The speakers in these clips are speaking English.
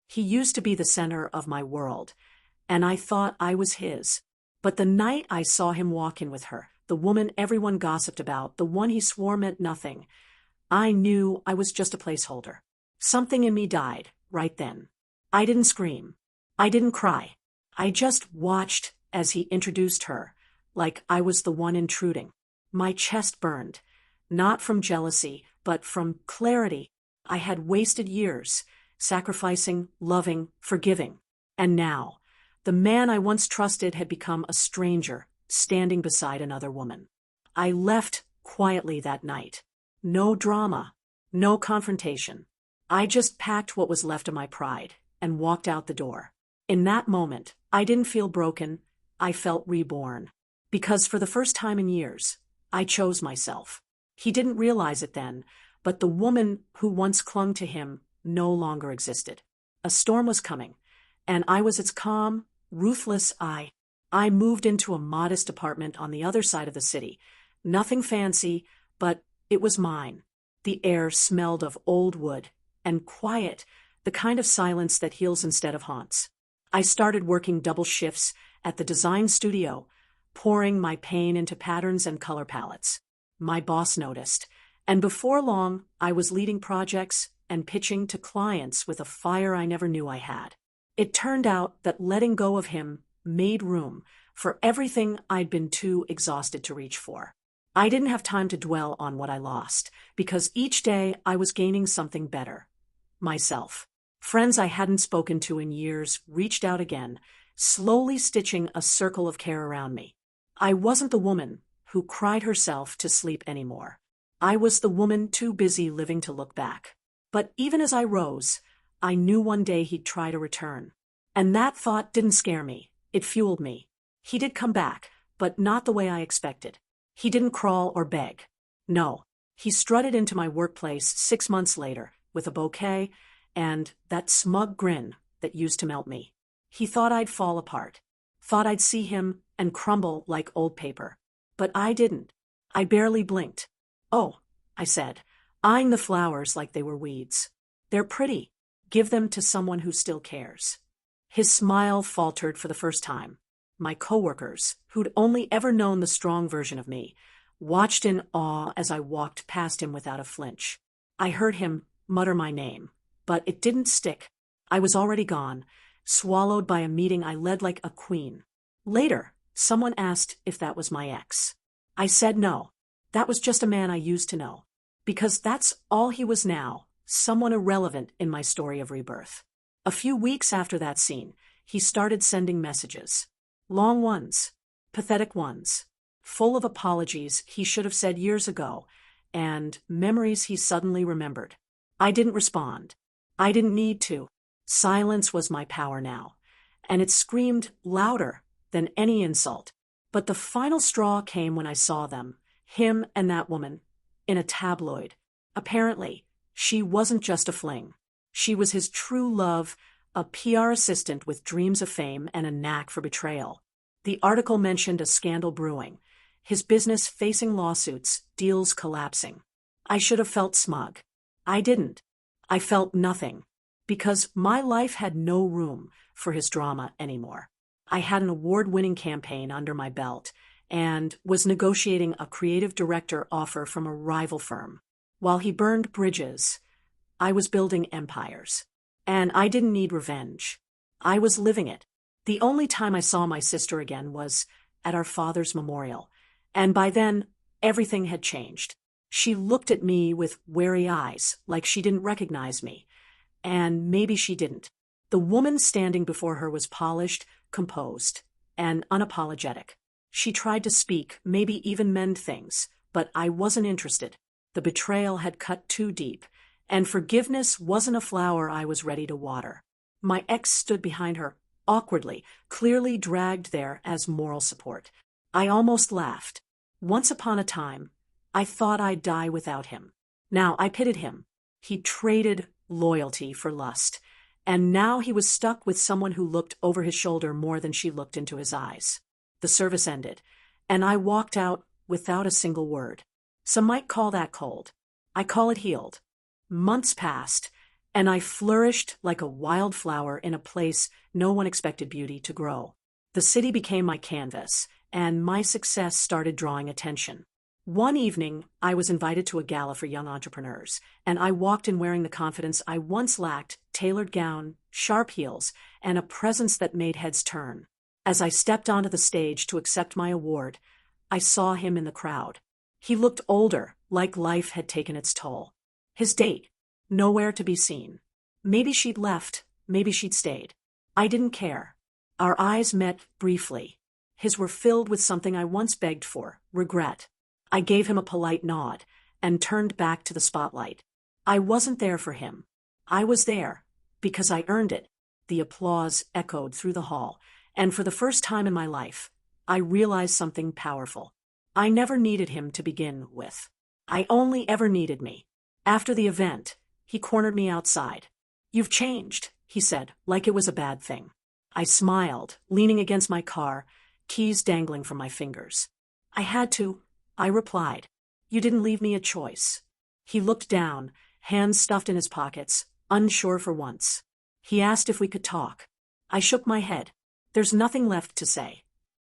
He used to be the center of my world, and I thought I was his. But the night I saw him walk in with her, the woman everyone gossiped about, the one he swore meant nothing, I knew I was just a placeholder. Something in me died, right then. I didn't scream. I didn't cry. I just watched as he introduced her, like I was the one intruding. My chest burned, not from jealousy, but from clarity. I had wasted years, sacrificing, loving, forgiving. And now, the man I once trusted had become a stranger, standing beside another woman. I left quietly that night. No drama, no confrontation. I just packed what was left of my pride and walked out the door. In that moment, I didn't feel broken, I felt reborn. Because for the first time in years, I chose myself. He didn't realize it then, but the woman who once clung to him no longer existed. A storm was coming, and I was its calm, ruthless eye. I moved into a modest apartment on the other side of the city. Nothing fancy, but it was mine. The air smelled of old wood, and quiet, the kind of silence that heals instead of haunts. I started working double shifts at the design studio, pouring my pain into patterns and color palettes. My boss noticed, and before long, I was leading projects and pitching to clients with a fire I never knew I had. It turned out that letting go of him made room for everything I'd been too exhausted to reach for. I didn't have time to dwell on what I lost, because each day I was gaining something better. Myself. Friends I hadn't spoken to in years reached out again, slowly stitching a circle of care around me. I wasn't the woman who cried herself to sleep anymore. I was the woman too busy living to look back. But even as I rose, I knew one day he'd try to return. And that thought didn't scare me, it fueled me. He did come back, but not the way I expected. He didn't crawl or beg. No, he strutted into my workplace 6 months later, with a bouquet, and that smug grin that used to melt me. He thought I'd fall apart, thought I'd see him and crumble like old paper. But I didn't. I barely blinked. "Oh," I said, eyeing the flowers like they were weeds. "They're pretty. Give them to someone who still cares." His smile faltered for the first time. My coworkers, who'd only ever known the strong version of me, watched in awe as I walked past him without a flinch. I heard him mutter my name, but it didn't stick. I was already gone, swallowed by a meeting I led like a queen. Later, someone asked if that was my ex. I said no. That was just a man I used to know. Because that's all he was now, someone irrelevant in my story of rebirth. A few weeks after that scene, he started sending messages. Long ones, pathetic ones, full of apologies he should have said years ago, and memories he suddenly remembered. I didn't respond. I didn't need to. Silence was my power now, and it screamed louder than any insult. But the final straw came when I saw them, him and that woman, in a tabloid. Apparently, she wasn't just a fling. She was his true love, a PR assistant with dreams of fame and a knack for betrayal. The article mentioned a scandal brewing, his business facing lawsuits, deals collapsing. I should have felt smug. I didn't. I felt nothing, because my life had no room for his drama anymore. I had an award-winning campaign under my belt and was negotiating a creative director offer from a rival firm. While he burned bridges, I was building empires. And I didn't need revenge. I was living it. The only time I saw my sister again was at our father's memorial, and by then, everything had changed. She looked at me with wary eyes, like she didn't recognize me. And maybe she didn't. The woman standing before her was polished, composed, and unapologetic. She tried to speak, maybe even mend things, but I wasn't interested. The betrayal had cut too deep, and forgiveness wasn't a flower I was ready to water. My ex stood behind her, awkwardly, clearly dragged there as moral support. I almost laughed. Once upon a time, I thought I'd die without him. Now I pitied him. He traded loyalty for lust, and now he was stuck with someone who looked over his shoulder more than she looked into his eyes. The service ended, and I walked out without a single word. Some might call that cold. I call it healed. Months passed, and I flourished like a wildflower in a place no one expected beauty to grow. The city became my canvas, and my success started drawing attention. One evening, I was invited to a gala for young entrepreneurs, and I walked in wearing the confidence I once lacked: tailored gown, sharp heels, and a presence that made heads turn. As I stepped onto the stage to accept my award, I saw him in the crowd. He looked older, like life had taken its toll. His date, nowhere to be seen. Maybe she'd left, maybe she'd stayed. I didn't care. Our eyes met briefly. His were filled with something I once begged for: regret. I gave him a polite nod and turned back to the spotlight. I wasn't there for him. I was there because I earned it. The applause echoed through the hall, and for the first time in my life, I realized something powerful. I never needed him to begin with. I only ever needed me. After the event, he cornered me outside. "You've changed," he said, like it was a bad thing. I smiled, leaning against my car, keys dangling from my fingers. "I had to," I replied. "You didn't leave me a choice." He looked down, hands stuffed in his pockets, unsure for once. He asked if we could talk. I shook my head. There's nothing left to say.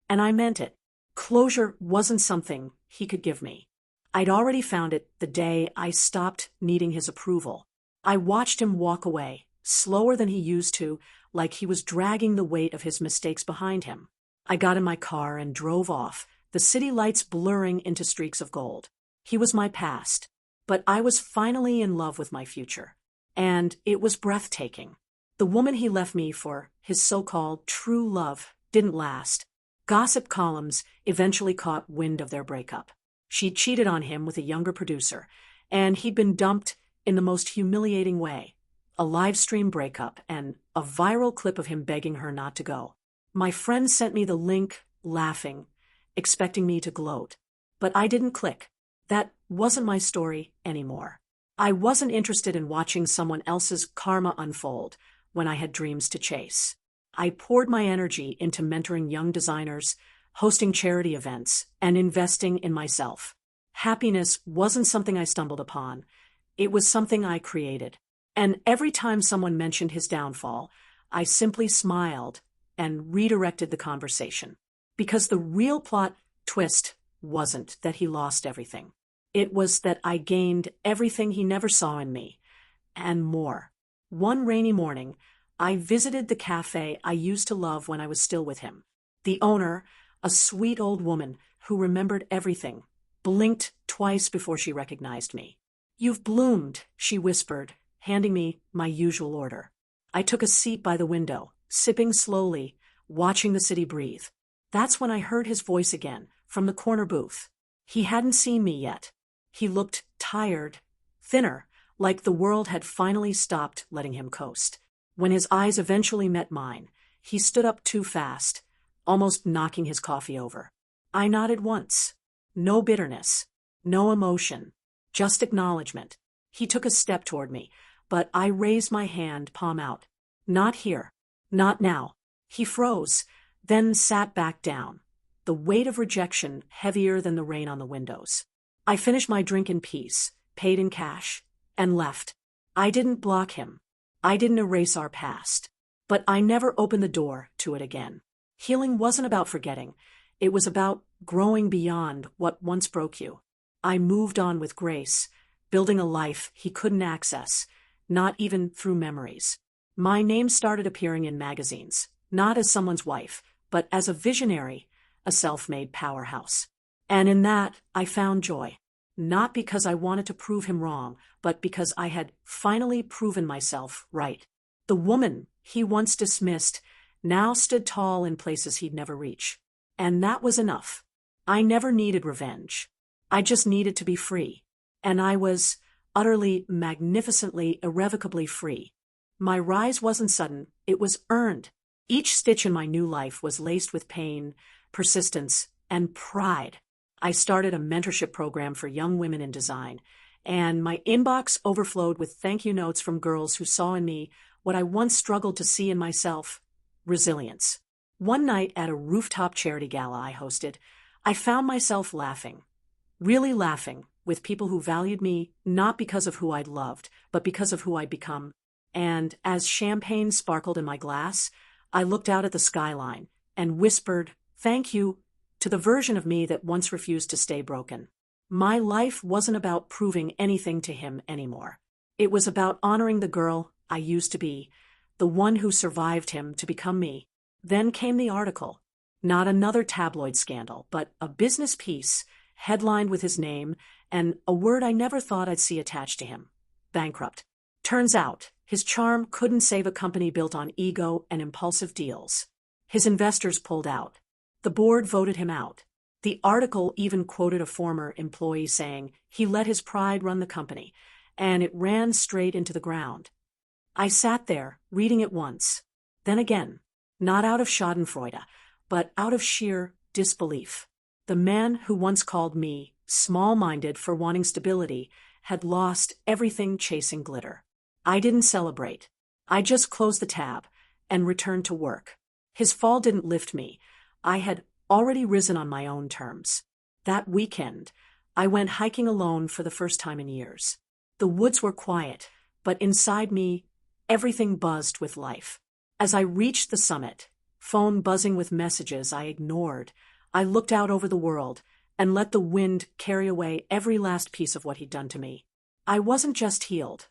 And I meant it. Closure wasn't something he could give me. I'd already found it the day I stopped needing his approval. I watched him walk away, slower than he used to, like he was dragging the weight of his mistakes behind him. I got in my car and drove off, the city lights blurring into streaks of gold. He was my past, but I was finally in love with my future. And it was breathtaking. The woman he left me for, his so-called true love, didn't last. Gossip columns eventually caught wind of their breakup. She'd cheated on him with a younger producer, and he'd been dumped in the most humiliating way. A live stream breakup and a viral clip of him begging her not to go. My friend sent me the link, laughing, expecting me to gloat. But I didn't click. That wasn't my story anymore. I wasn't interested in watching someone else's karma unfold when I had dreams to chase. I poured my energy into mentoring young designers, hosting charity events, and investing in myself. Happiness wasn't something I stumbled upon. It was something I created. And every time someone mentioned his downfall, I simply smiled and redirected the conversation. Because the real plot twist wasn't that he lost everything. It was that I gained everything he never saw in me, and more. One rainy morning, I visited the cafe I used to love when I was still with him. The owner, a sweet old woman who remembered everything, blinked twice before she recognized me. "You've bloomed," she whispered, handing me my usual order. I took a seat by the window, sipping slowly, watching the city breathe. That's when I heard his voice again, from the corner booth. He hadn't seen me yet. He looked tired, thinner, like the world had finally stopped letting him coast. When his eyes eventually met mine, he stood up too fast, almost knocking his coffee over. I nodded once. No bitterness, no emotion, just acknowledgement. He took a step toward me, but I raised my hand, palm out. "Not here. Not now." He froze, then sat back down, the weight of rejection heavier than the rain on the windows. I finished my drink in peace, paid in cash, and left. I didn't block him. I didn't erase our past. But I never opened the door to it again. Healing wasn't about forgetting. It was about growing beyond what once broke you. I moved on with grace, building a life he couldn't access, not even through memories. My name started appearing in magazines, not as someone's wife, but as a visionary, a self-made powerhouse. And in that, I found joy. Not because I wanted to prove him wrong, but because I had finally proven myself right. The woman he once dismissed now stood tall in places he'd never reach. And that was enough. I never needed revenge. I just needed to be free. And I was utterly, magnificently, irrevocably free. My rise wasn't sudden, it was earned. Each stitch in my new life was laced with pain, persistence, and pride. I started a mentorship program for young women in design, and my inbox overflowed with thank you notes from girls who saw in me what I once struggled to see in myself: resilience. One night at a rooftop charity gala I hosted, I found myself laughing, really laughing, with people who valued me not because of who I'd loved, but because of who I'd become. and as champagne sparkled in my glass, I looked out at the skyline and whispered, "Thank you," to the version of me that once refused to stay broken. My life wasn't about proving anything to him anymore. It was about honoring the girl I used to be, the one who survived him to become me. Then came the article. Not another tabloid scandal, but a business piece, headlined with his name, and a word I never thought I'd see attached to him: bankrupt. Turns out, his charm couldn't save a company built on ego and impulsive deals. His investors pulled out. The board voted him out. The article even quoted a former employee saying he let his pride run the company, and it ran straight into the ground. I sat there, reading it once, then again, not out of schadenfreude, but out of sheer disbelief. The man who once called me small-minded for wanting stability had lost everything chasing glitter. I didn't celebrate. I just closed the tab and returned to work. His fall didn't lift me. I had already risen on my own terms. That weekend, I went hiking alone for the first time in years. The woods were quiet, but inside me, everything buzzed with life. As I reached the summit, phone buzzing with messages I ignored, I looked out over the world and let the wind carry away every last piece of what he'd done to me. I wasn't just healed.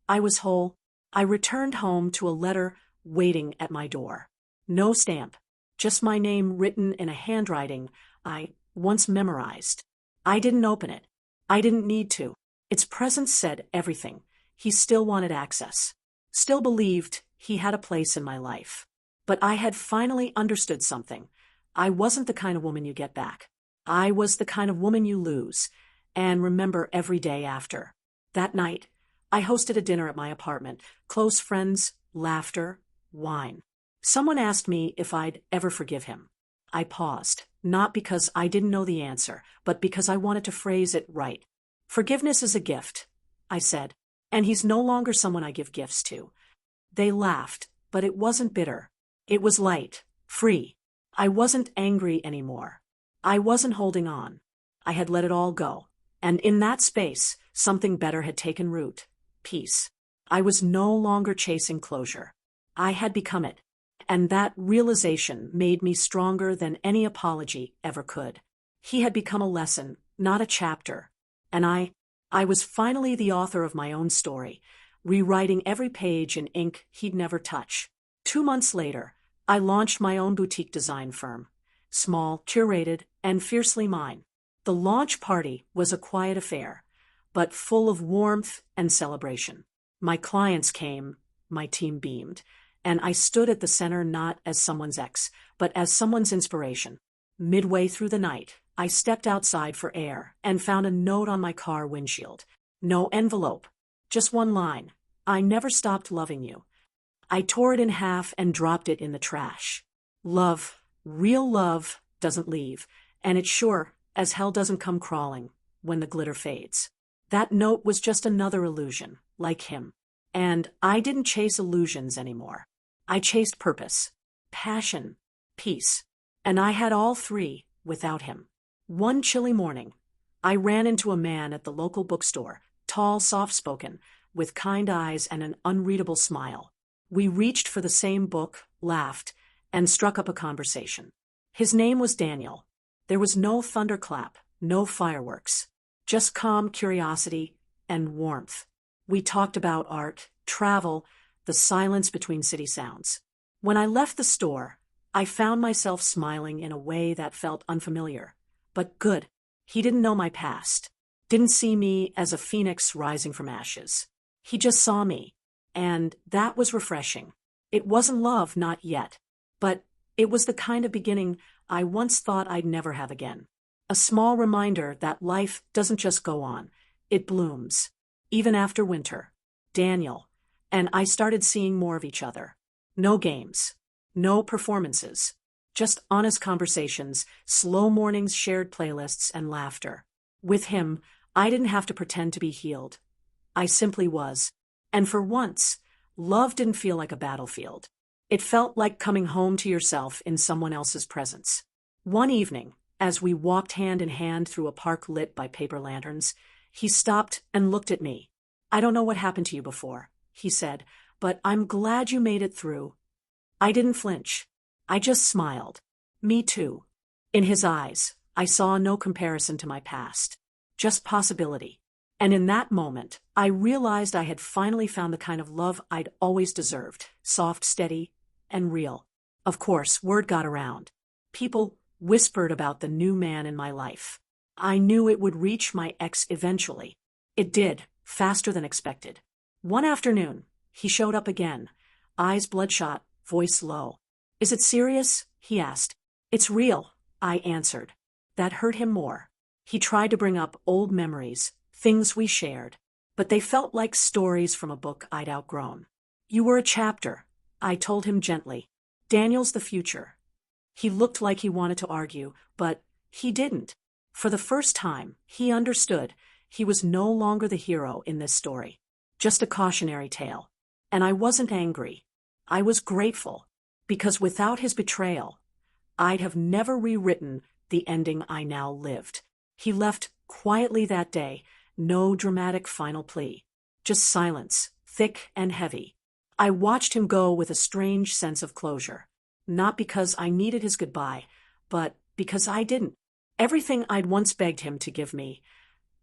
I was whole. I returned home to a letter waiting at my door. No stamp, just my name written in a handwriting I once memorized. I didn't open it. I didn't need to. Its presence said everything. He still wanted access. Still believed he had a place in my life. But I had finally understood something. I wasn't the kind of woman you get back. I was the kind of woman you lose and remember every day after. That night, I hosted a dinner at my apartment. Close friends, laughter, wine. Someone asked me if I'd ever forgive him. I paused, not because I didn't know the answer, but because I wanted to phrase it right. "Forgiveness is a gift," I said, "and he's no longer someone I give gifts to." They laughed, but it wasn't bitter. It was light, free. I wasn't angry anymore. I wasn't holding on. I had let it all go. And in that space, something better had taken root: peace. I was no longer chasing closure. I had become it. And that realization made me stronger than any apology ever could. He had become a lesson, not a chapter. And I was finally the author of my own story, rewriting every page in ink he'd never touch. 2 months later, I launched my own boutique design firm. Small, curated, and fiercely mine. The launch party was a quiet affair, but full of warmth and celebration. My clients came, my team beamed, and I stood at the center not as someone's ex, but as someone's inspiration. Midway through the night, I stepped outside for air and found a note on my car windshield. No envelope, just one line: "I never stopped loving you." I tore it in half and dropped it in the trash. Love, real love, doesn't leave, and it sure as hell doesn't come crawling when the glitter fades. That note was just another illusion, like him. And I didn't chase illusions anymore. I chased purpose, passion, peace. And I had all three without him. One chilly morning, I ran into a man at the local bookstore, tall, soft-spoken, with kind eyes and an unreadable smile. We reached for the same book, laughed, and struck up a conversation. His name was Daniel. There was no thunderclap, no fireworks, just calm curiosity and warmth. We talked about art, travel, the silence between city sounds. When I left the store, I found myself smiling in a way that felt unfamiliar, but good. He didn't know my past, didn't see me as a phoenix rising from ashes. He just saw me, and that was refreshing. It wasn't love, not yet, but it was the kind of beginning I once thought I'd never have again. A small reminder that life doesn't just go on, it blooms. Even after winter, Daniel and I started seeing more of each other. No games, no performances, just honest conversations, slow mornings, shared playlists, and laughter. With him, I didn't have to pretend to be healed. I simply was. And for once, love didn't feel like a battlefield. It felt like coming home to yourself in someone else's presence. One evening, as we walked hand in hand through a park lit by paper lanterns, he stopped and looked at me. "I don't know what happened to you before," he said, but I'm glad you made it through." I didn't flinch. I just smiled. "Me too." In his eyes, I saw no comparison to my past. Just possibility. And in that moment, I realized I had finally found the kind of love I'd always deserved. Soft, steady, and real. Of course, word got around. People whispered about the new man in my life. I knew it would reach my ex eventually. It did, faster than expected. One afternoon, he showed up again, eyes bloodshot, voice low. "Is it serious?" he asked. "It's real," I answered. That hurt him more. He tried to bring up old memories, things we shared, but they felt like stories from a book I'd outgrown. "You were a chapter," I told him gently. "Daniel's the future." He looked like he wanted to argue, but he didn't. For the first time, he understood he was no longer the hero in this story. Just a cautionary tale. And I wasn't angry. I was grateful, because without his betrayal, I'd have never rewritten the ending I now lived. He left quietly that day, no dramatic final plea. Just silence, thick and heavy. I watched him go with a strange sense of closure. Not because I needed his goodbye, but because I didn't. Everything I'd once begged him to give me,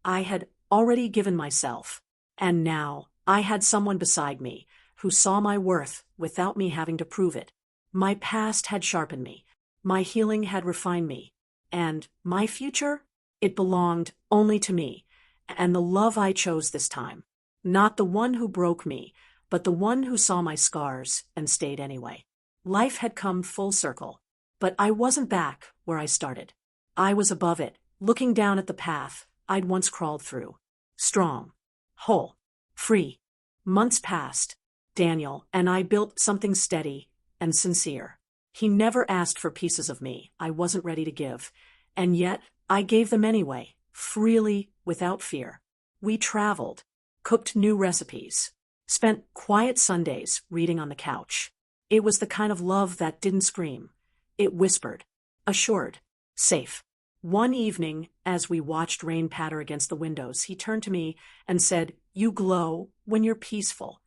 I had already given myself. And now, I had someone beside me who saw my worth without me having to prove it. My past had sharpened me. My healing had refined me. And my future? It belonged only to me, and the love I chose this time. Not the one who broke me, but the one who saw my scars and stayed anyway. Life had come full circle, but I wasn't back where I started. I was above it, looking down at the path I'd once crawled through. Strong, whole, free. Months passed. Daniel and I built something steady and sincere. He never asked for pieces of me I wasn't ready to give, and yet I gave them anyway, freely, without fear. We traveled, cooked new recipes, spent quiet Sundays reading on the couch. It was the kind of love that didn't scream. It whispered, assured, safe. One evening, as we watched rain patter against the windows, he turned to me and said, "You glow when you're peaceful."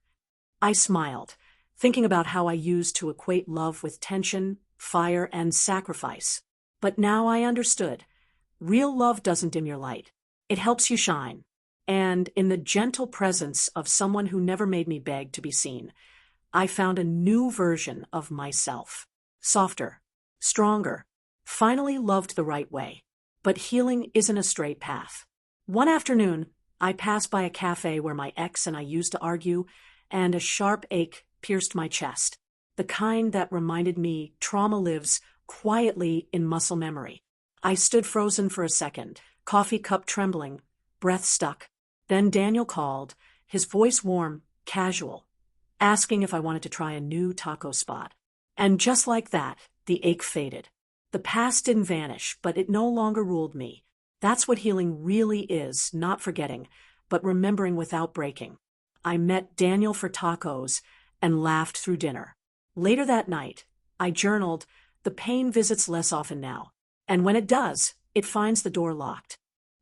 I smiled, thinking about how I used to equate love with tension, fire, and sacrifice. But now I understood. Real love doesn't dim your light. It helps you shine. And in the gentle presence of someone who never made me beg to be seen, I found a new version of myself. Softer, stronger, finally loved the right way. But healing isn't a straight path. One afternoon, I passed by a cafe where my ex and I used to argue, and a sharp ache pierced my chest. The kind that reminded me trauma lives quietly in muscle memory. I stood frozen for a second, coffee cup trembling, breath stuck. Then Daniel called, his voice warm, casual, asking if I wanted to try a new taco spot. And just like that, the ache faded. The past didn't vanish, but it no longer ruled me. That's what healing really is, not forgetting, but remembering without breaking. I met Daniel for tacos and laughed through dinner. Later that night, I journaled, "The pain visits less often now, and when it does, it finds the door locked."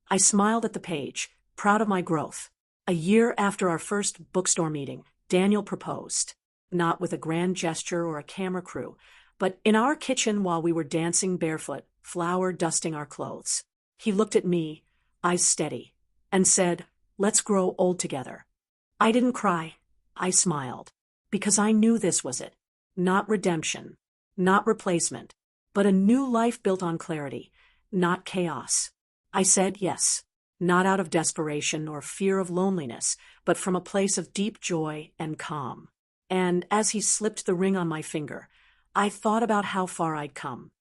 I smiled at the page, proud of my growth. A year after our first bookstore meeting, Daniel proposed. Not with a grand gesture or a camera crew, but in our kitchen while we were dancing barefoot, flour dusting our clothes. He looked at me, eyes steady, and said, "Let's grow old together." I didn't cry. I smiled. Because I knew this was it. Not redemption. Not replacement. But a new life built on clarity. Not chaos. I said yes. Not out of desperation or fear of loneliness, but from a place of deep joy and calm. And as he slipped the ring on my finger, I thought about how far I'd come.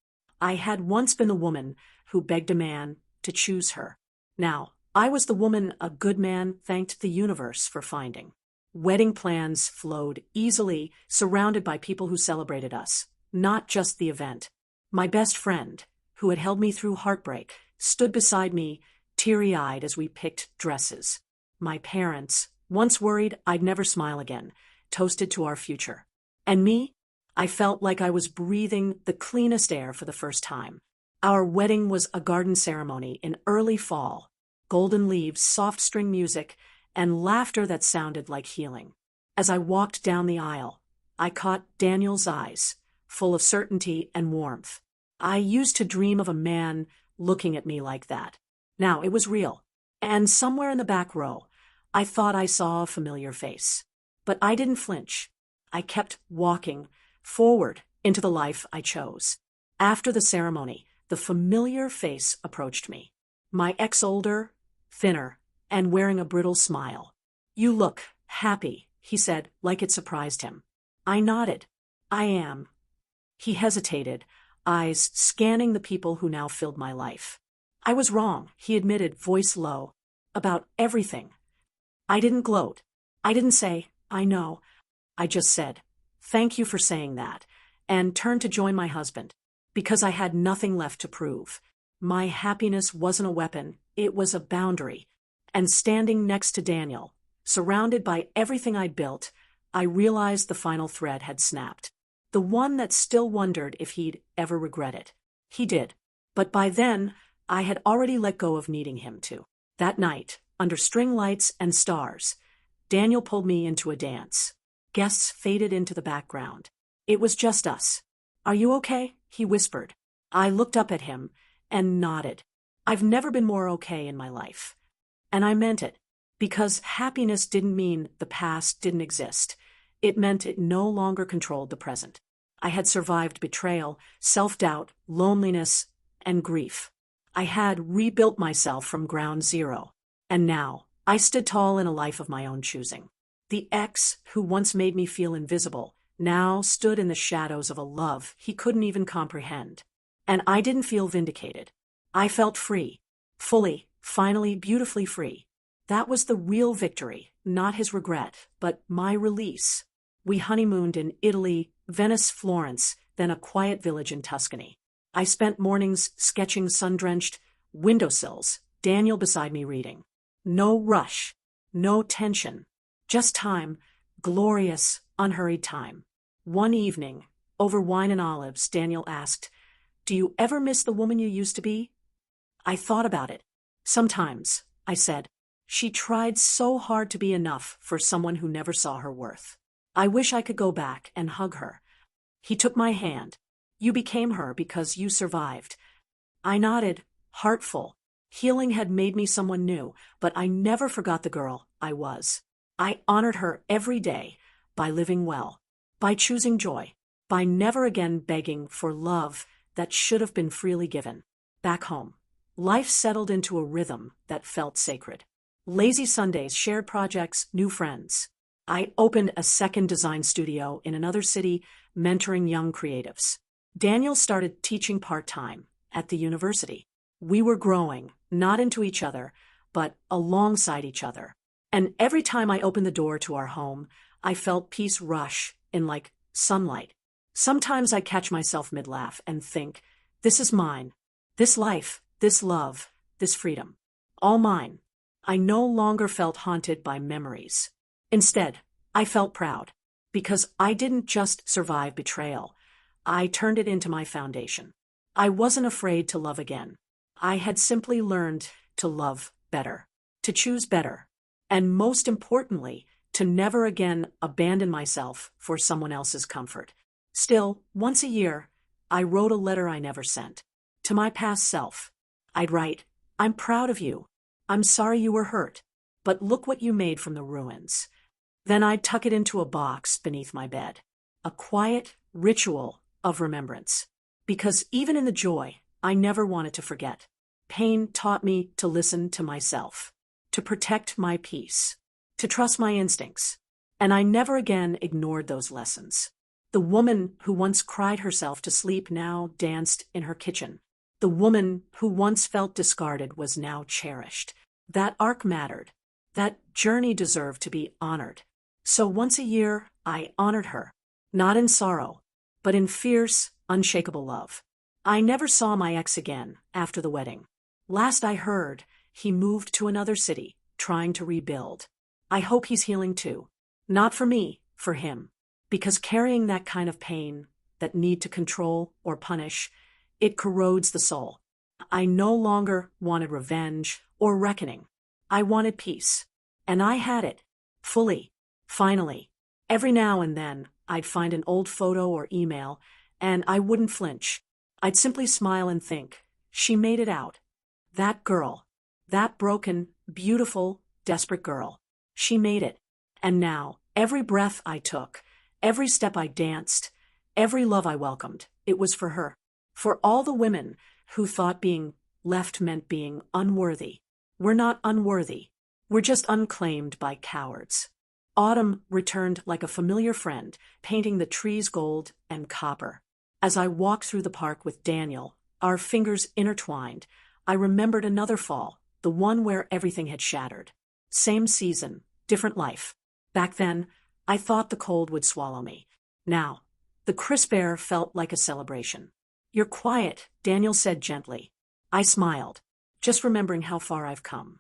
I had once been the woman who begged a man to choose her. Now, I was the woman a good man thanked the universe for finding. Wedding plans flowed easily, surrounded by people who celebrated us, not just the event. My best friend, who had held me through heartbreak, stood beside me, teary-eyed as we picked dresses. My parents, once worried I'd never smile again, toasted to our future. And me? I felt like I was breathing the cleanest air for the first time. Our wedding was a garden ceremony in early fall. Golden leaves, soft string music, and laughter that sounded like healing. As I walked down the aisle, I caught Daniel's eyes, full of certainty and warmth. I used to dream of a man looking at me like that. Now it was real. And somewhere in the back row, I thought I saw a familiar face. But I didn't flinch. I kept walking forward into the life I chose. After the ceremony, the familiar face approached me. My ex older, thinner, and wearing a brittle smile. "You look happy," he said, like it surprised him. I nodded. "I am." He hesitated, eyes scanning the people who now filled my life. "I was wrong," he admitted, voice low. "About everything." I didn't gloat. I didn't say, "I know." I just said, "Thank you for saying that," and turned to join my husband, because I had nothing left to prove. My happiness wasn't a weapon, it was a boundary. And standing next to Daniel, surrounded by everything I'd built, I realized the final thread had snapped. The one that still wondered if he'd ever regret it. He did. But by then, I had already let go of needing him to. That night, under string lights and stars, Daniel pulled me into a dance. Guests faded into the background. It was just us. "Are you okay?" he whispered. I looked up at him and nodded. I've never been more okay in my life. And I meant it, because happiness didn't mean the past didn't exist. It meant it no longer controlled the present. I had survived betrayal, self-doubt, loneliness, and grief. I had rebuilt myself from ground zero. And now, I stood tall in a life of my own choosing. The ex who once made me feel invisible now stood in the shadows of a love he couldn't even comprehend. And I didn't feel vindicated. I felt free. Fully, finally, beautifully free. That was the real victory, not his regret, but my release. We honeymooned in Italy, Venice, Florence, then a quiet village in Tuscany. I spent mornings sketching sun-drenched windowsills, Daniel beside me reading. No rush, no tension, just time, glorious, unhurried time. One evening, over wine and olives, Daniel asked, "Do you ever miss the woman you used to be?" I thought about it. "Sometimes," I said. "She tried so hard to be enough for someone who never saw her worth. I wish I could go back and hug her." He took my hand. "You became her because you survived." I nodded, heartful. Healing had made me someone new, but I never forgot the girl I was. I honored her every day by living well, by choosing joy, by never again begging for love that should have been freely given. Back home, life settled into a rhythm that felt sacred. Lazy Sundays, shared projects, new friends. I opened a second design studio in another city, mentoring young creatives. Daniel started teaching part-time at the university. We were growing, not into each other, but alongside each other. And every time I opened the door to our home, I felt peace rush in like sunlight. Sometimes I catch myself mid-laugh and think, this is mine. This life, this love, this freedom. All mine. I no longer felt haunted by memories. Instead, I felt proud, because I didn't just survive betrayal. I turned it into my foundation. I wasn't afraid to love again. I had simply learned to love better, to choose better, and most importantly, to never again abandon myself for someone else's comfort. Still, once a year, I wrote a letter I never sent. To my past self, I'd write, "I'm proud of you. I'm sorry you were hurt, but look what you made from the ruins." Then I'd tuck it into a box beneath my bed. A quiet ritual of remembrance. Because even in the joy, I never wanted to forget. Pain taught me to listen to myself, to protect my peace, to trust my instincts. And I never again ignored those lessons. The woman who once cried herself to sleep now danced in her kitchen. The woman who once felt discarded was now cherished. That arc mattered. That journey deserved to be honored. So once a year, I honored her. Not in sorrow, but in fierce, unshakable love. I never saw my ex again after the wedding. Last I heard, he moved to another city, trying to rebuild. I hope he's healing too. Not for me, for him. Because carrying that kind of pain, that need to control or punish, it corrodes the soul. I no longer wanted revenge or reckoning. I wanted peace. And I had it. Fully. Finally. Every now and then, I'd find an old photo or email, and I wouldn't flinch. I'd simply smile and think, she made it out. That girl. That broken, beautiful, desperate girl. She made it. And now, every breath I took, every step I danced, every love I welcomed, it was for her. For all the women who thought being left meant being unworthy. We're not unworthy. We're just unclaimed by cowards. Autumn returned like a familiar friend, painting the trees gold and copper. As I walked through the park with Daniel, our fingers intertwined, I remembered another fall, the one where everything had shattered. Same season, different life. Back then, I thought the cold would swallow me. Now, the crisp air felt like a celebration. You're quiet, Daniel said gently. I smiled, just remembering how far I've come.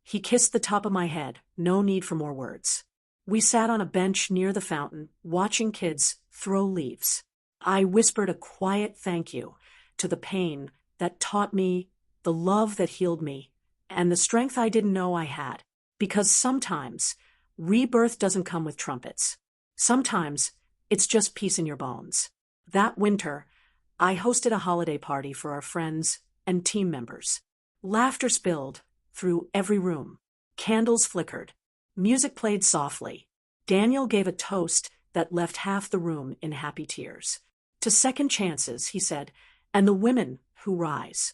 He kissed the top of my head, no need for more words. We sat on a bench near the fountain, watching kids throw leaves. I whispered a quiet thank you to the pain that taught me, the love that healed me, and the strength I didn't know I had. Because sometimes, rebirth doesn't come with trumpets. Sometimes, it's just peace in your bones. That winter, I hosted a holiday party for our friends and team members. Laughter spilled through every room. Candles flickered. Music played softly. Daniel gave a toast that left half the room in happy tears. To second chances, he said, and the women who rise.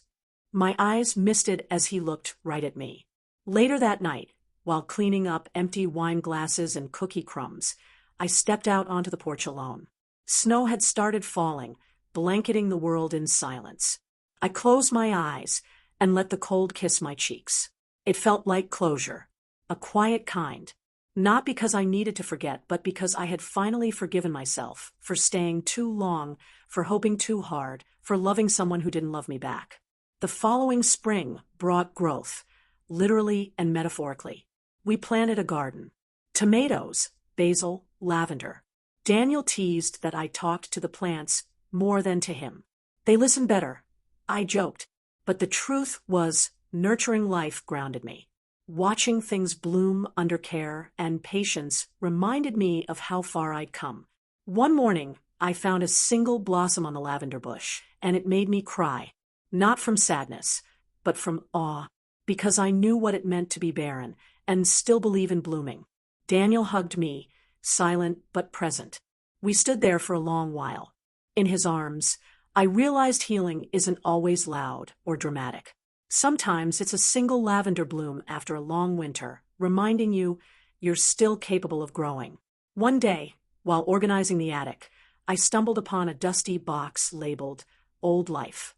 My eyes misted as he looked right at me. Later that night, while cleaning up empty wine glasses and cookie crumbs, I stepped out onto the porch alone. Snow had started falling, blanketing the world in silence. I closed my eyes and let the cold kiss my cheeks. It felt like closure. A quiet kind. Not because I needed to forget, but because I had finally forgiven myself for staying too long, for hoping too hard, for loving someone who didn't love me back. The following spring brought growth, literally and metaphorically. We planted a garden. Tomatoes, basil, lavender. Daniel teased that I talked to the plants more than to him. They listened better, I joked. But the truth was, nurturing life grounded me. Watching things bloom under care and patience reminded me of how far I'd come. One morning, I found a single blossom on the lavender bush, and it made me cry. Not from sadness, but from awe, because I knew what it meant to be barren and still believe in blooming. Daniel hugged me, silent but present. We stood there for a long while. In his arms, I realized healing isn't always loud or dramatic. Sometimes it's a single lavender bloom after a long winter, reminding you you're still capable of growing. One day, while organizing the attic, I stumbled upon a dusty box labeled Old Life.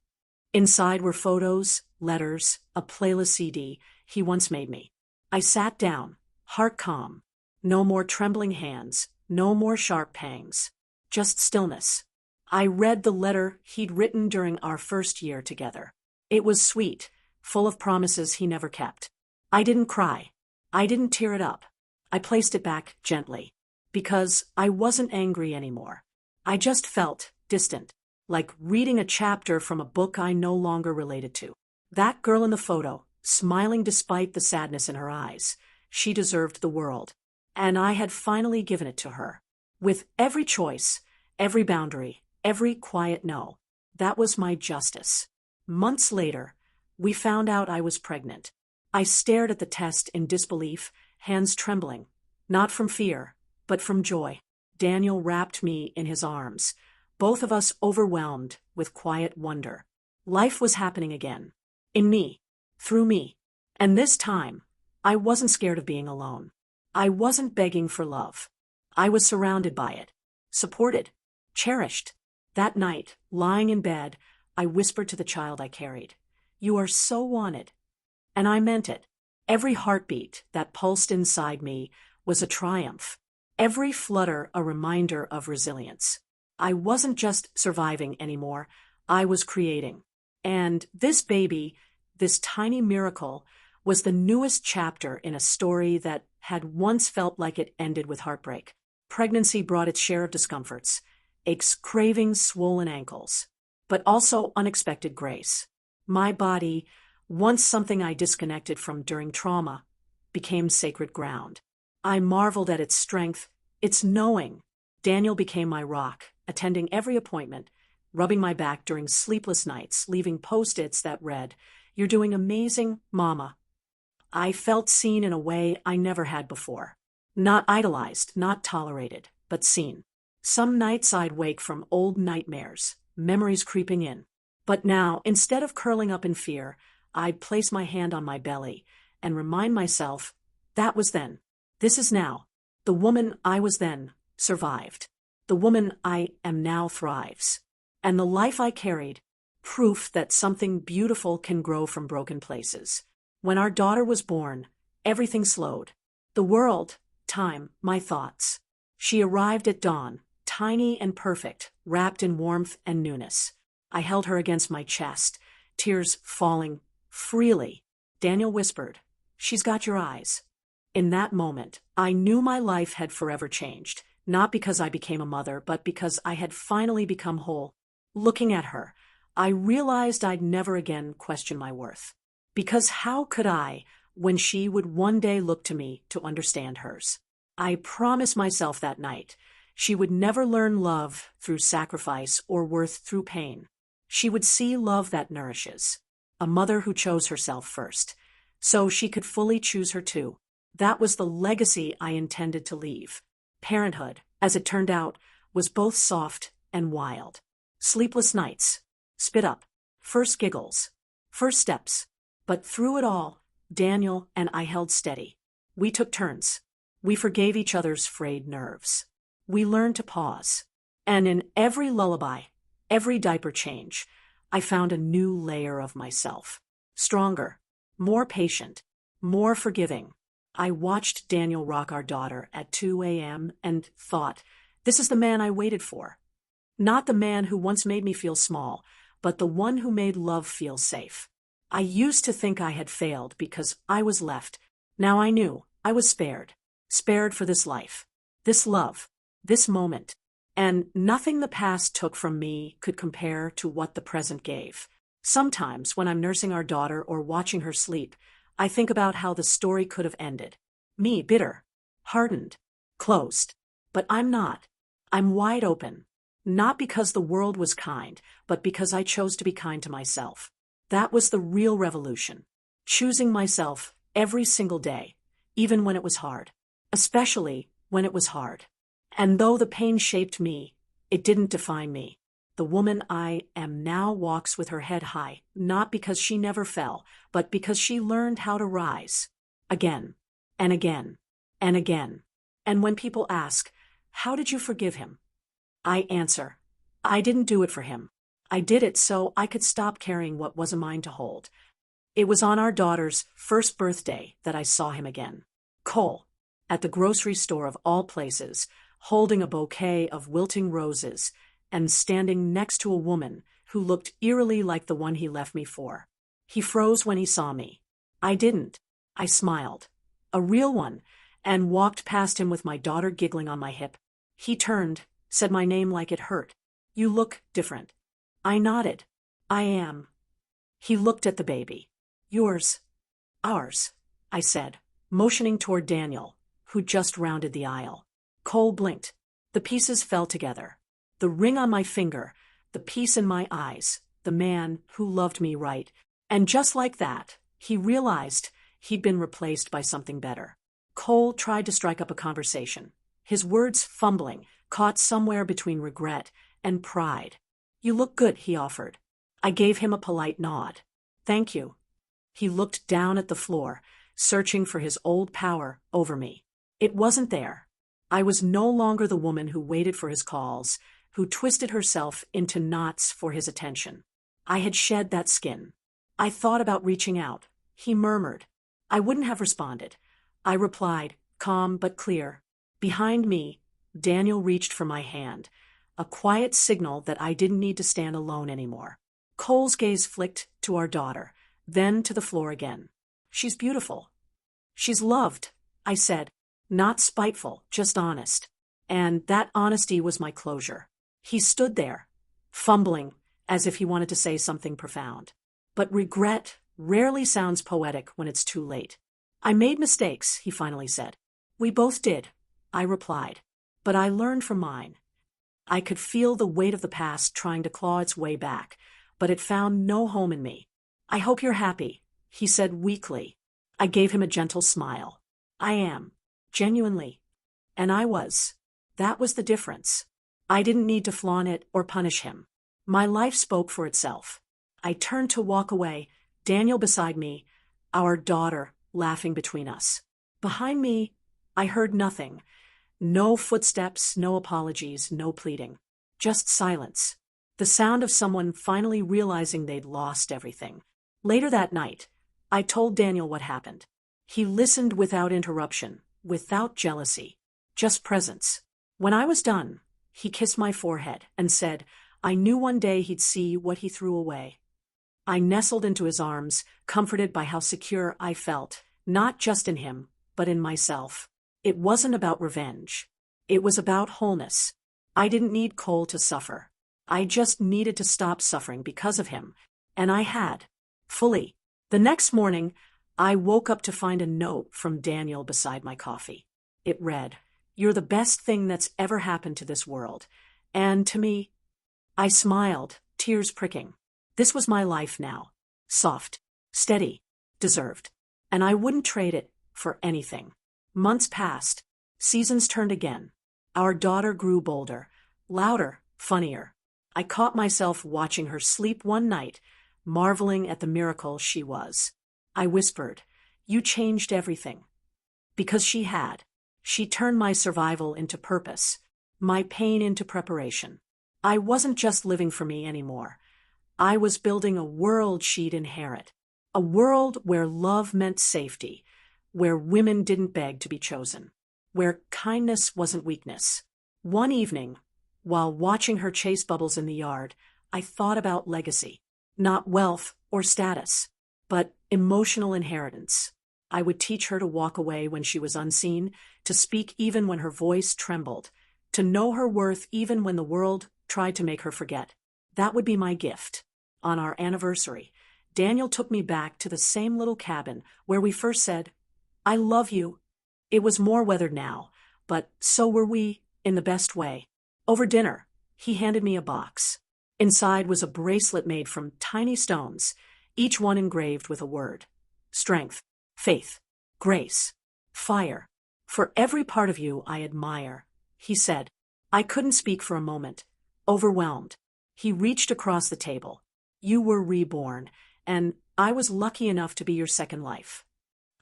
Inside were photos, letters, a playlist CD he once made me. I sat down, heart calm. No more trembling hands, no more sharp pangs. Just stillness. I read the letter he'd written during our first year together. It was sweet, full of promises he never kept. I didn't cry. I didn't tear it up. I placed it back gently. Because I wasn't angry anymore. I just felt distant, like reading a chapter from a book I no longer related to. That girl in the photo, smiling despite the sadness in her eyes, she deserved the world. And I had finally given it to her. With every choice, every boundary, every quiet no. That was my justice. Months later, we found out I was pregnant. I stared at the test in disbelief, hands trembling. Not from fear, but from joy. Daniel wrapped me in his arms, both of us overwhelmed with quiet wonder. Life was happening again. In me. Through me. And this time, I wasn't scared of being alone. I wasn't begging for love. I was surrounded by it. Supported. Cherished. That night, lying in bed, I whispered to the child I carried, "You are so wanted." And I meant it. Every heartbeat that pulsed inside me was a triumph. Every flutter a reminder of resilience. I wasn't just surviving anymore, I was creating. And this baby, this tiny miracle, was the newest chapter in a story that had once felt like it ended with heartbreak. Pregnancy brought its share of discomforts, aches, cravings, swollen ankles, but also unexpected grace. My body, once something I disconnected from during trauma, became sacred ground. I marveled at its strength, It's knowing. Daniel became my rock, attending every appointment, rubbing my back during sleepless nights, leaving post-its that read, "You're doing amazing, Mama." I felt seen in a way I never had before. Not idolized, not tolerated, but seen. Some nights I'd wake from old nightmares, memories creeping in. But now, instead of curling up in fear, I'd place my hand on my belly and remind myself, that was then. This is now. The woman I was then survived. The woman I am now thrives. And the life I carried, proof that something beautiful can grow from broken places. When our daughter was born, everything slowed. The world, time, my thoughts. She arrived at dawn, tiny and perfect, wrapped in warmth and newness. I held her against my chest, tears falling freely. Daniel whispered, "She's got your eyes." In that moment, I knew my life had forever changed, not because I became a mother, but because I had finally become whole. Looking at her, I realized I'd never again question my worth. Because how could I, when she would one day look to me to understand hers? I promised myself that night, she would never learn love through sacrifice or worth through pain. She would see love that nourishes. A mother who chose herself first, so she could fully choose her too. That was the legacy I intended to leave. Parenthood, as it turned out, was both soft and wild. Sleepless nights, spit up, first giggles, first steps. But through it all, Daniel and I held steady. We took turns. We forgave each other's frayed nerves. We learned to pause. And in every lullaby, every diaper change, I found a new layer of myself. Stronger, more patient, more forgiving. I watched Daniel rock our daughter at 2 a.m. and thought, this is the man I waited for. Not the man who once made me feel small, but the one who made love feel safe. I used to think I had failed because I was left. Now I knew I was spared. Spared for this life, this love, this moment. And nothing the past took from me could compare to what the present gave. Sometimes when I'm nursing our daughter or watching her sleep, I think about how the story could have ended. Me bitter, hardened, closed. But I'm not. I'm wide open. Not because the world was kind, but because I chose to be kind to myself. That was the real revolution. Choosing myself every single day, even when it was hard. Especially when it was hard. And though the pain shaped me, it didn't define me. The woman I am now walks with her head high, not because she never fell, but because she learned how to rise. Again, and again, and again. And when people ask, how did you forgive him? I answer, I didn't do it for him. I did it so I could stop carrying what wasn't mine to hold. It was on our daughter's first birthday that I saw him again. Cole, at the grocery store of all places, holding a bouquet of wilting roses, and standing next to a woman who looked eerily like the one he left me for. He froze when he saw me. I didn't. I smiled. A real one, and walked past him with my daughter giggling on my hip. He turned, said my name like it hurt. You look different. I nodded. I am. He looked at the baby. Yours. Ours, I said, motioning toward Daniel, who just rounded the aisle. Cole blinked. The pieces fell together. The ring on my finger, the peace in my eyes, the man who loved me right. And just like that, he realized he'd been replaced by something better. Cole tried to strike up a conversation, his words fumbling, caught somewhere between regret and pride. You look good, he offered. I gave him a polite nod. Thank you. He looked down at the floor, searching for his old power over me. It wasn't there. I was no longer the woman who waited for his calls, who twisted herself into knots for his attention. I had shed that skin. I thought about reaching out. He murmured. I wouldn't have responded. I replied, calm but clear. Behind me, Daniel reached for my hand, a quiet signal that I didn't need to stand alone anymore. Cole's gaze flicked to our daughter, then to the floor again. She's beautiful. She's loved, I said, not spiteful, just honest. And that honesty was my closure. He stood there, fumbling, as if he wanted to say something profound. But regret rarely sounds poetic when it's too late. I made mistakes, he finally said. We both did, I replied. But I learned from mine. I could feel the weight of the past trying to claw its way back, but it found no home in me. I hope you're happy, he said weakly. I gave him a gentle smile. I am. Genuinely. And I was. That was the difference. I didn't need to flaunt it or punish him. My life spoke for itself. I turned to walk away, Daniel beside me, our daughter laughing between us. Behind me, I heard nothing. No footsteps, no apologies, no pleading. Just silence. The sound of someone finally realizing they'd lost everything. Later that night, I told Daniel what happened. He listened without interruption, without jealousy, just presence. When I was done, he kissed my forehead and said, I knew one day he'd see what he threw away. I nestled into his arms, comforted by how secure I felt, not just in him, but in myself. It wasn't about revenge. It was about wholeness. I didn't need Cole to suffer. I just needed to stop suffering because of him. And I had. Fully. The next morning, I woke up to find a note from Daniel beside my coffee. It read, You're the best thing that's ever happened to this world. And to me, I smiled, tears pricking. This was my life now. Soft, steady, deserved. And I wouldn't trade it for anything. Months passed. Seasons turned again. Our daughter grew bolder, louder, funnier. I caught myself watching her sleep one night, marveling at the miracle she was. I whispered, You changed everything. Because she had. She turned my survival into purpose, my pain into preparation. I wasn't just living for me anymore. I was building a world she'd inherit. A world where love meant safety, where women didn't beg to be chosen, where kindness wasn't weakness. One evening, while watching her chase bubbles in the yard, I thought about legacy. Not wealth or status, but emotional inheritance. I would teach her to walk away when she was unseen, to speak even when her voice trembled, to know her worth even when the world tried to make her forget. That would be my gift. On our anniversary, Daniel took me back to the same little cabin where we first said, I love you. It was more weathered now, but so were we, in the best way. Over dinner, he handed me a box. Inside was a bracelet made from tiny stones, each one engraved with a word. Strength, faith, grace, fire. For every part of you I admire, he said. I couldn't speak for a moment. Overwhelmed. He reached across the table. You were reborn, and I was lucky enough to be your second life.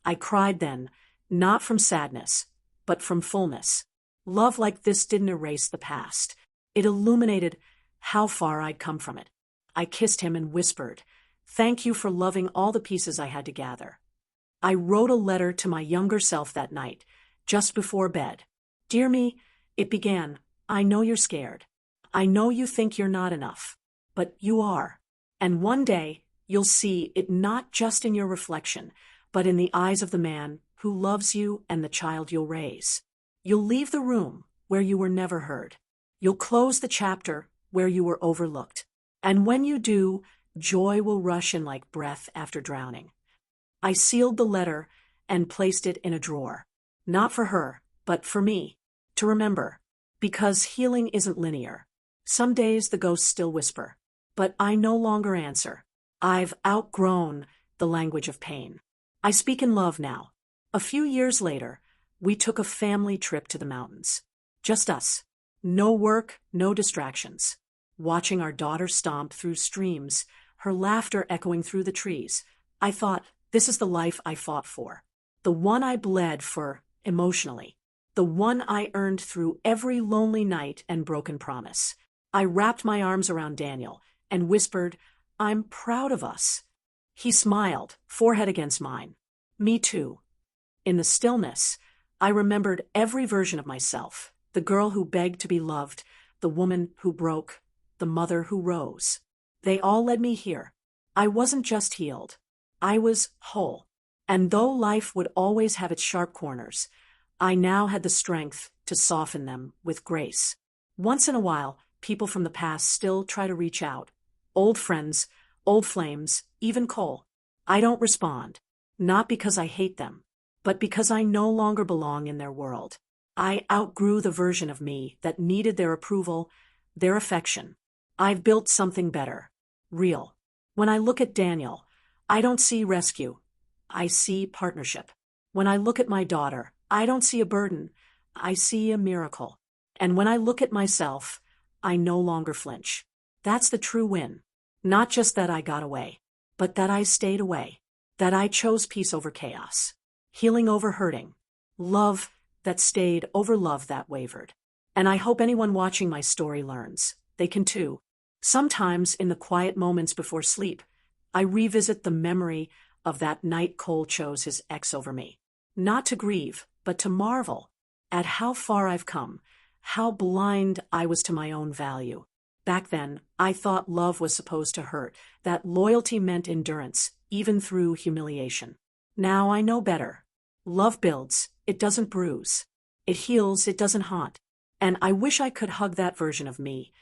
I cried then, not from sadness, but from fullness. Love like this didn't erase the past. It illuminated how far I'd come from it. I kissed him and whispered, Thank you for loving all the pieces I had to gather. I wrote a letter to my younger self that night, just before bed. Dear me, it began, I know you're scared. I know you think you're not enough. But you are. And one day, you'll see it not just in your reflection, but in the eyes of the man who loves you and the child you'll raise. You'll leave the room where you were never heard. You'll close the chapter where you were overlooked. And when you do, joy will rush in like breath after drowning. I sealed the letter and placed it in a drawer. Not for her, but for me. To remember. Because healing isn't linear. Some days the ghosts still whisper. But I no longer answer. I've outgrown the language of pain. I speak in love now. A few years later, we took a family trip to the mountains. Just us. No work, no distractions. Watching our daughter stomp through streams, her laughter echoing through the trees, I thought, this is the life I fought for. The one I bled for emotionally. The one I earned through every lonely night and broken promise. I wrapped my arms around Daniel and whispered, I'm proud of us. He smiled, forehead against mine. Me too. In the stillness, I remembered every version of myself, the girl who begged to be loved, the woman who broke, the mother who rose. They all led me here. I wasn't just healed. I was whole. And though life would always have its sharp corners, I now had the strength to soften them with grace. Once in a while, people from the past still try to reach out. Old friends, old flames, even Cole. I don't respond. Not because I hate them, but because I no longer belong in their world. I outgrew the version of me that needed their approval, their affection. I've built something better. Real. When I look at Daniel, I don't see rescue. I see partnership. When I look at my daughter, I don't see a burden. I see a miracle. And when I look at myself, I no longer flinch. That's the true win. Not just that I got away, but that I stayed away. That I chose peace over chaos. Healing over hurting. Love that stayed over love that wavered. And I hope anyone watching my story learns. They can too. Sometimes in the quiet moments before sleep, I revisit the memory of that night Cole chose his ex over me. Not to grieve, but to marvel at how far I've come, how blind I was to my own value. Back then, I thought love was supposed to hurt, that loyalty meant endurance, even through humiliation. Now I know better. Love builds, it doesn't bruise. It heals, it doesn't haunt. And I wish I could hug that version of me,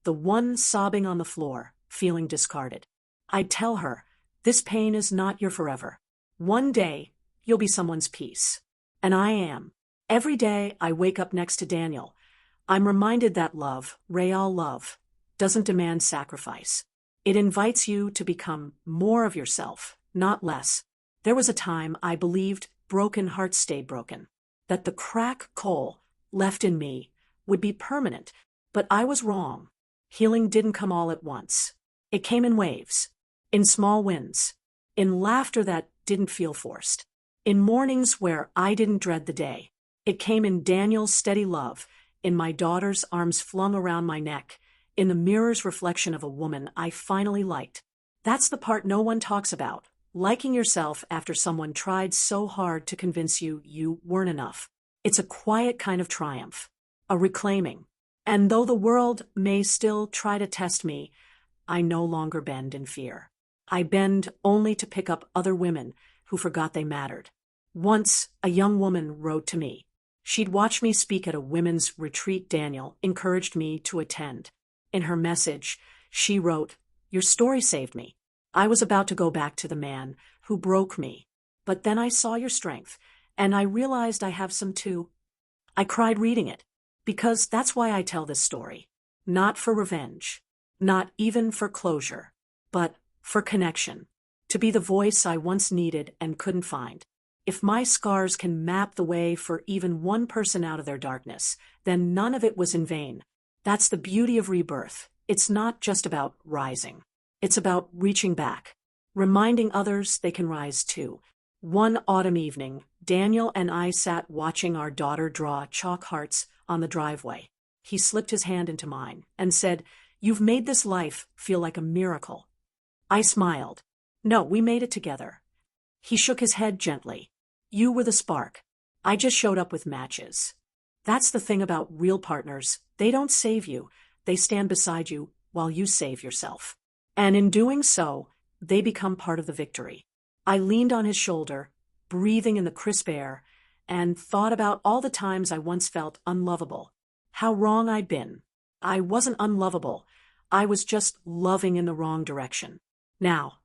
the one sobbing on the floor, feeling discarded. I'd tell her, this pain is not your forever. One day, you'll be someone's peace. And I am. Every day I wake up next to Daniel, I'm reminded that love, real love, doesn't demand sacrifice. It invites you to become more of yourself, not less. There was a time I believed broken hearts stayed broken, that the crack Cole left in me would be permanent, but I was wrong. Healing didn't come all at once. It came in waves, in small wins, in laughter that didn't feel forced, in mornings where I didn't dread the day. It came in Daniel's steady love, in my daughter's arms flung around my neck, in the mirror's reflection of a woman I finally liked. That's the part no one talks about, liking yourself after someone tried so hard to convince you you weren't enough. It's a quiet kind of triumph, a reclaiming. And though the world may still try to test me, I no longer bend in fear. I bend only to pick up other women who forgot they mattered. Once, a young woman wrote to me. She'd watched me speak at a women's retreat Daniel encouraged me to attend. In her message, she wrote, "Your story saved me. I was about to go back to the man who broke me. But then I saw your strength, and I realized I have some too." I cried reading it, because that's why I tell this story. Not for revenge, not even for closure, but for connection. To be the voice I once needed and couldn't find. If my scars can map the way for even one person out of their darkness, then none of it was in vain. That's the beauty of rebirth. It's not just about rising. It's about reaching back, reminding others they can rise too. One autumn evening, Daniel and I sat watching our daughter draw chalk hearts on the driveway. He slipped his hand into mine and said, "You've made this life feel like a miracle." I smiled. "No, we made it together." He shook his head gently. "You were the spark. I just showed up with matches." That's the thing about real partners. They don't save you. They stand beside you while you save yourself. And in doing so, they become part of the victory. I leaned on his shoulder, breathing in the crisp air, and thought about all the times I once felt unlovable. How wrong I'd been. I wasn't unlovable. I was just loving in the wrong direction. Now,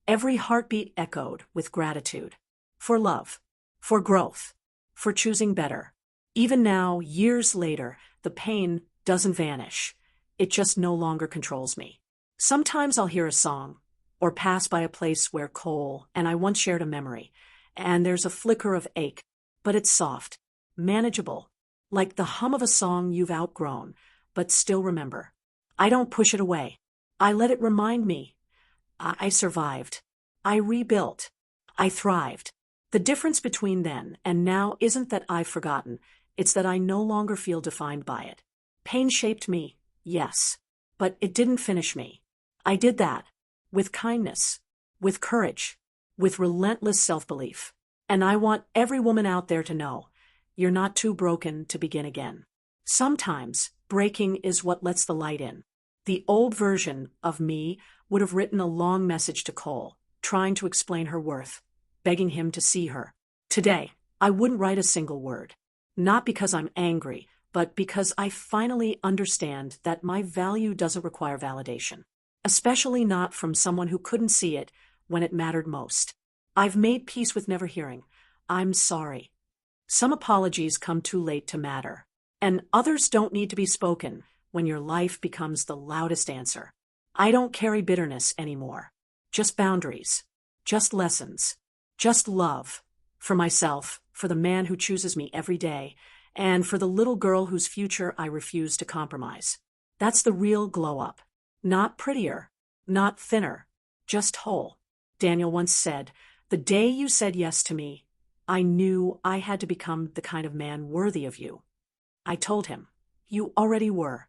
every heartbeat echoed with gratitude. For love. For growth. For choosing better. Even now, years later, the pain doesn't vanish. It just no longer controls me. Sometimes I'll hear a song, or pass by a place where Cole and I once shared a memory, and there's a flicker of ache, but it's soft, manageable, like the hum of a song you've outgrown, but still remember. I don't push it away. I let it remind me. I survived. I rebuilt. I thrived. The difference between then and now isn't that I've forgotten, it's that I no longer feel defined by it. Pain shaped me, yes, but it didn't finish me. I did that. With kindness, with courage, with relentless self-belief. And I want every woman out there to know, you're not too broken to begin again. Sometimes, breaking is what lets the light in. The old version of me would have written a long message to Cole, trying to explain her worth, begging him to see her. Today, I wouldn't write a single word. Not because I'm angry, but because I finally understand that my value doesn't require validation. Especially not from someone who couldn't see it when it mattered most. I've made peace with never hearing, "I'm sorry." Some apologies come too late to matter, and others don't need to be spoken when your life becomes the loudest answer. I don't carry bitterness anymore. Just boundaries. Just lessons. Just love. For myself, for the man who chooses me every day, and for the little girl whose future I refuse to compromise. That's the real glow-up. Not prettier. Not thinner. Just whole. Daniel once said, "The day you said yes to me, I knew I had to become the kind of man worthy of you." I told him, "You already were."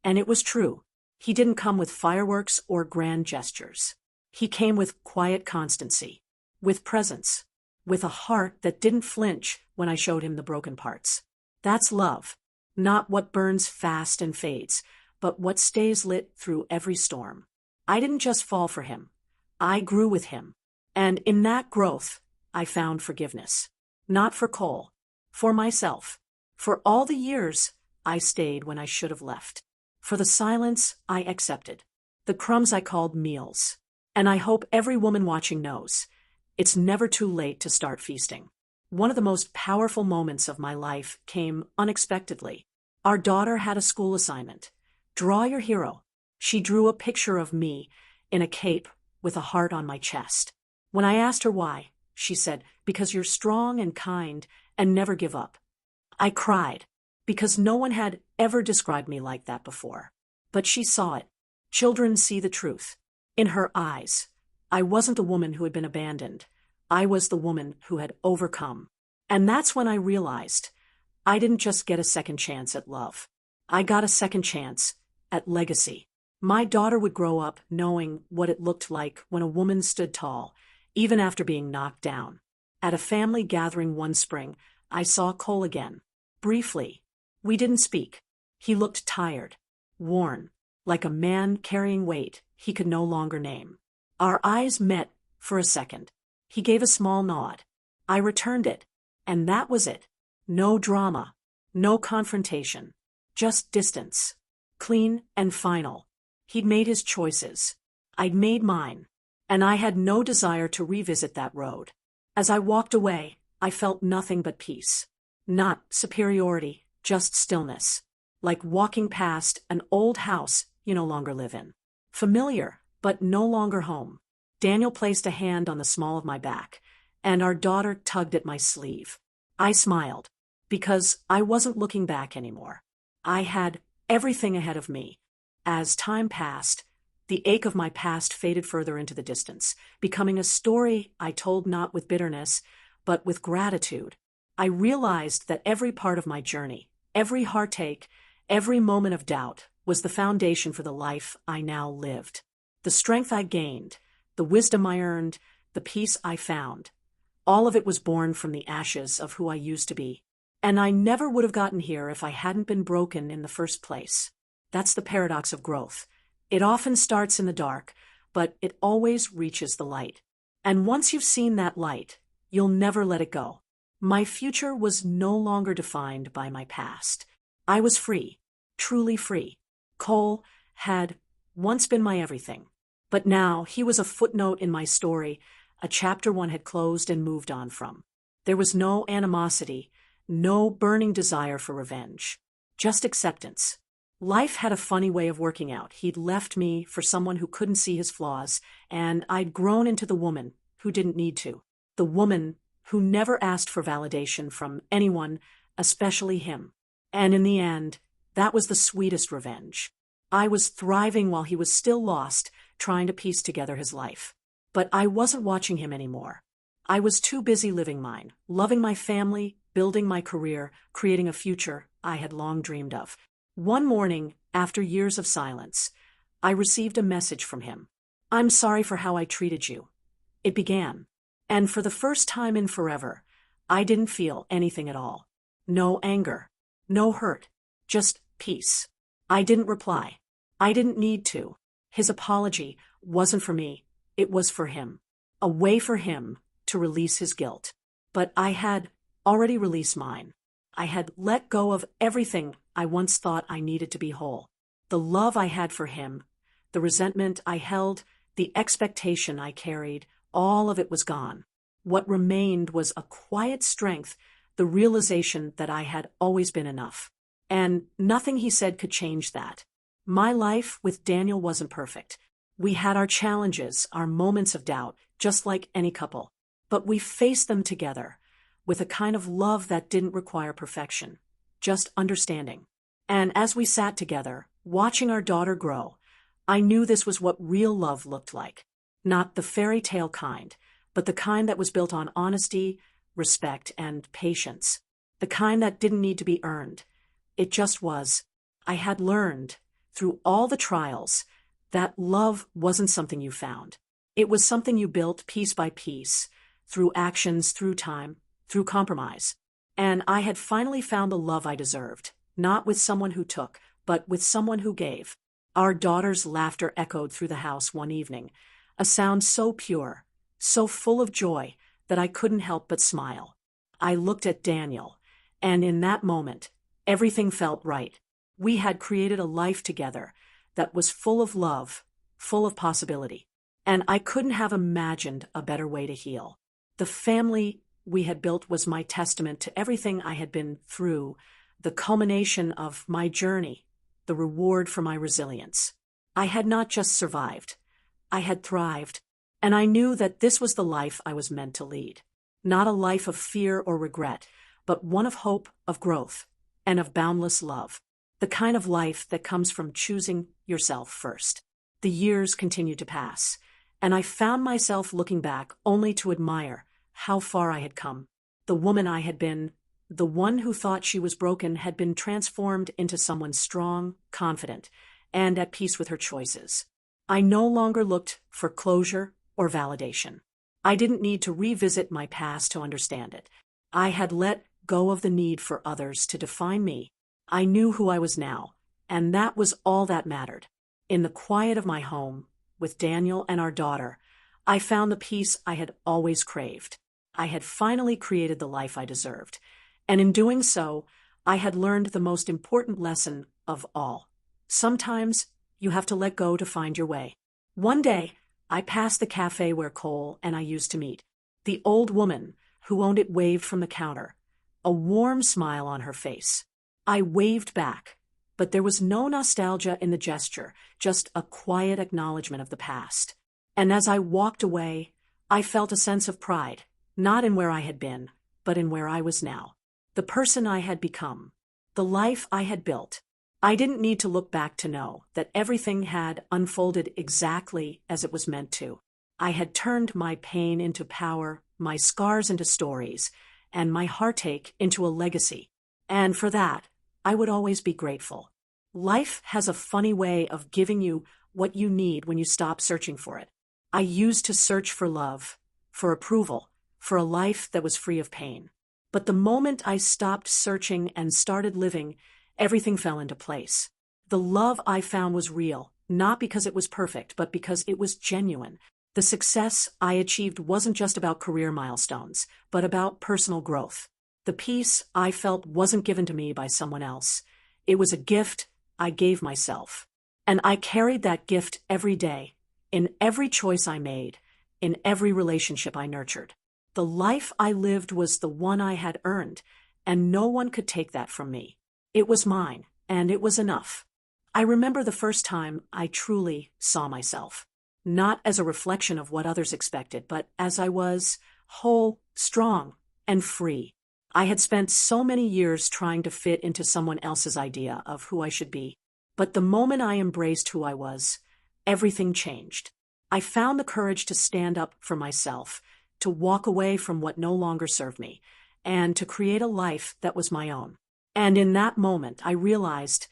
And it was true. He didn't come with fireworks or grand gestures. He came with quiet constancy, with presence, with a heart that didn't flinch when I showed him the broken parts. That's love. Not what burns fast and fades, but what stays lit through every storm. I didn't just fall for him. I grew with him. And in that growth, I found forgiveness. Not for Cole. For myself. For all the years I stayed when I should have left. For the silence I accepted. The crumbs I called meals. And I hope every woman watching knows, it's never too late to start feasting. One of the most powerful moments of my life came unexpectedly. Our daughter had a school assignment. Draw your hero. She drew a picture of me in a cape with a heart on my chest. When I asked her why, she said, "Because you're strong and kind and never give up." I cried, because no one had ever described me like that before. But she saw it. Children see the truth. In her eyes, I wasn't the woman who had been abandoned. I was the woman who had overcome. And that's when I realized I didn't just get a second chance at love. I got a second chance at legacy. My daughter would grow up knowing what it looked like when a woman stood tall, even after being knocked down. At a family gathering one spring, I saw Cole again. Briefly. We didn't speak. He looked tired, worn, like a man carrying weight he could no longer name. Our eyes met for a second. He gave a small nod. I returned it, and that was it. No drama, no confrontation, just distance. Clean and final. He'd made his choices. I'd made mine, and I had no desire to revisit that road. As I walked away, I felt nothing but peace. Not superiority, just stillness. Like walking past an old house you no longer live in. Familiar, but no longer home. Daniel placed a hand on the small of my back, and our daughter tugged at my sleeve. I smiled, because I wasn't looking back anymore. I had everything ahead of me. As time passed, the ache of my past faded further into the distance, becoming a story I told not with bitterness, but with gratitude. I realized that every part of my journey, every heartache, every moment of doubt, was the foundation for the life I now lived. The strength I gained, the wisdom I earned, the peace I found, all of it was born from the ashes of who I used to be. And I never would have gotten here if I hadn't been broken in the first place. That's the paradox of growth. It often starts in the dark, but it always reaches the light. And once you've seen that light, you'll never let it go. My future was no longer defined by my past. I was free, truly free. Cole had once been my everything. But now he was a footnote in my story, a chapter one had closed and moved on from. There was no animosity, no burning desire for revenge. Just acceptance. Life had a funny way of working out. He'd left me for someone who couldn't see his flaws, and I'd grown into the woman who didn't need to. The woman who never asked for validation from anyone, especially him. And in the end, that was the sweetest revenge. I was thriving while he was still lost, trying to piece together his life. But I wasn't watching him anymore. I was too busy living mine, loving my family, building my career, creating a future I had long dreamed of. One morning, after years of silence, I received a message from him. "I'm sorry for how I treated you." It began. And for the first time in forever, I didn't feel anything at all. No anger, no hurt, just peace. I didn't reply. I didn't need to. His apology wasn't for me, it was for him. A way for him to release his guilt. But I had already released mine. I had let go of everything I once thought I needed to be whole. The love I had for him, the resentment I held, the expectation I carried, all of it was gone. What remained was a quiet strength the realization that I had always been enough. And nothing he said could change that. My life with Daniel wasn't perfect. We had our challenges, our moments of doubt, just like any couple. But we faced them together, with a kind of love that didn't require perfection, just understanding. And as we sat together, watching our daughter grow, I knew this was what real love looked like. Not the fairy tale kind, but the kind that was built on honesty, respect, and patience. The kind that didn't need to be earned. It just was. I had learned, through all the trials, that love wasn't something you found. It was something you built piece by piece, through actions, through time, through compromise. And I had finally found the love I deserved, not with someone who took, but with someone who gave. Our daughter's laughter echoed through the house one evening, a sound so pure, so full of joy, that I couldn't help but smile. I looked at Daniel, and in that moment, everything felt right. We had created a life together that was full of love, full of possibility. And I couldn't have imagined a better way to heal. The family we had built was my testament to everything I had been through, the culmination of my journey, the reward for my resilience. I had not just survived, I had thrived, and I knew that this was the life I was meant to lead. Not a life of fear or regret, but one of hope, of growth, and of boundless love. The kind of life that comes from choosing yourself first. The years continued to pass, and I found myself looking back only to admire how far I had come. The woman I had been, the one who thought she was broken, had been transformed into someone strong, confident, and at peace with her choices. I no longer looked for closure or validation. I didn't need to revisit my past to understand it. I had let go of the need for others to define me. I knew who I was now, and that was all that mattered. In the quiet of my home, with Daniel and our daughter, I found the peace I had always craved. I had finally created the life I deserved, and in doing so, I had learned the most important lesson of all. Sometimes you have to let go to find your way. One day, I passed the cafe where Cole and I used to meet. The old woman who owned it waved from the counter, a warm smile on her face. I waved back, but there was no nostalgia in the gesture, just a quiet acknowledgement of the past. And as I walked away, I felt a sense of pride, not in where I had been, but in where I was now. The person I had become, the life I had built. I didn't need to look back to know that everything had unfolded exactly as it was meant to. I had turned my pain into power, my scars into stories, and my heartache into a legacy. And for that, I would always be grateful. Life has a funny way of giving you what you need when you stop searching for it. I used to search for love, for approval, for a life that was free of pain. But the moment I stopped searching and started living, everything fell into place. The love I found was real, not because it was perfect, but because it was genuine. The success I achieved wasn't just about career milestones, but about personal growth. The peace I felt wasn't given to me by someone else. It was a gift I gave myself. And I carried that gift every day, in every choice I made, in every relationship I nurtured. The life I lived was the one I had earned, and no one could take that from me. It was mine, and it was enough. I remember the first time I truly saw myself, not as a reflection of what others expected, but as I was, whole, strong, and free. I had spent so many years trying to fit into someone else's idea of who I should be, but the moment I embraced who I was, everything changed. I found the courage to stand up for myself, to walk away from what no longer served me, and to create a life that was my own. And in that moment, I realized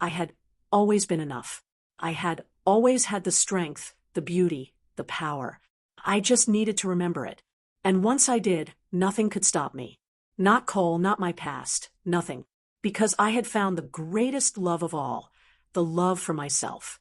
I had always been enough. I had always had the strength, the beauty, the power. I just needed to remember it. And once I did, nothing could stop me. Not Cole, not my past, nothing. Because I had found the greatest love of all, the love for myself.